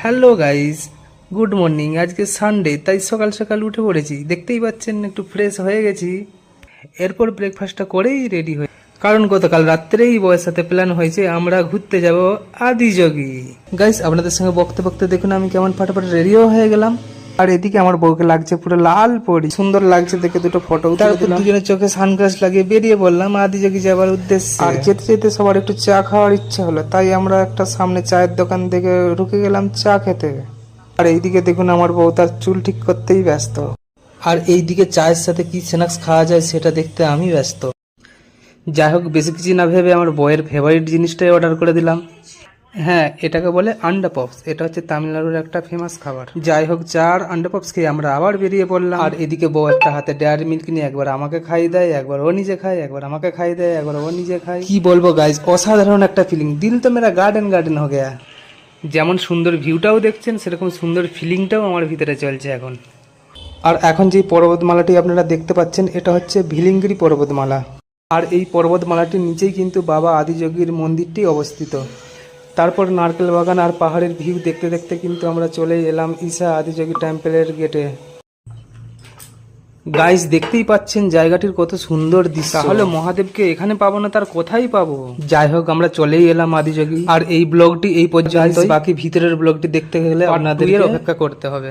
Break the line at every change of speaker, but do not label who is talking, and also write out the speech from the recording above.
Hello guys, good morning. আজকে Sunday, তাই সকাল সকাল উঠে পড়েছি। দেখতেই পাচ্ছেন একটু ফ্রেশ হয়ে গেছি। এরপর ব্রেকফাস্টটা করেই রেডি হই, কারণ গতকাল রাত্রেই বয়ের সাথে প্ল্যান হয়েছে আমরা ঘুরতে যাব আদিযোগী। গাইস, আপনাদের সঙ্গে বকতে বকতে দেখুন আমি কেমন ফাটাফাট রেডিও হয়ে গেলাম। আর এদিকে আমার বউকে লাগছে পুরো লাল পরি, সুন্দর লাগছে দেখে। দুটো ফটো তারপর দুজনের চোখে সানগ্লাস লাগিয়ে বেরিয়ে পড়লাম আদিযোগী যাবার উদ্দেশ্যে। আর যেতে যেতে সবার একটু চা খাওয়ার ইচ্ছা হলো, তাই আমরা একটা সামনে চায়ের দোকান থেকে ঢুকে গেলাম চা খেতে। আর এইদিকে দেখুন আমার বউ তার চুল ঠিক করতেই ব্যস্ত। আর এইদিকে চায়ের সাথে কি স্ন্যাক্স খাওয়া যায় সেটা দেখতে আমি ব্যস্ত। যাই হোক, বেশি কিছু না ভেবে আমার বউয়ের ফেভারিট জিনিসটাই অর্ডার করে দিলাম। হ্যাঁ, এটাকে বলে আন্ডা পপস। এটা হচ্ছে তামিলনাড়ুর একটা ফেমাস খাবার। যাই হোক, চার আন্ডা পপস খেয়ে আমরা আবার বেরিয়ে পড়লাম। আর এদিকে বউ একটা হাতে ডেয়ারি মিল্ক নিয়ে একবার আমাকে খাইয়ে দেয়, একবার ও নিজে খায়, একবার আমাকে খাইয়ে দেয়, একবার ও নিজে খায়। কি বলবো গাইজ, অসাধারণ একটা ফিলিং। দিল তো মেরা গার্ডেন গার্ডেন হয়ে গেয়া। যেমন সুন্দর ভিউটাও দেখছেন, সেরকম সুন্দর ফিলিংটাও আমার ভিতরে চলছে এখন। আর এখন যে পর্বতমালাটি আপনারা দেখতে পাচ্ছেন, এটা হচ্ছে ভিলিঙ্গিরি পর্বতমালা। আর এই পর্বতমালাটির নিচেই কিন্তু বাবা আদিযোগীর মন্দিরটি অবস্থিত। তারপর নারকেল বাগান আর পাহাড়ের ভিউ দেখতে দেখতে কিন্তু আমরা চলে এলাম ঈশা আদিযোগী টেম্পলের গেটে। গাইস, দেখতেই পাচ্ছেন জায়গাটির কত সুন্দর দৃশ্য। তাহলে মহাদেবকে এখানে পাবো না তার কোথায় পাবো? যাই হোক, আমরা চলেই এলাম আদিযোগী। আর এই ব্লগটি এই পর্যন্ত, বাকি ভিতরের ব্লগটি দেখতে গেলে আপনাদের অপেক্ষা করতে হবে।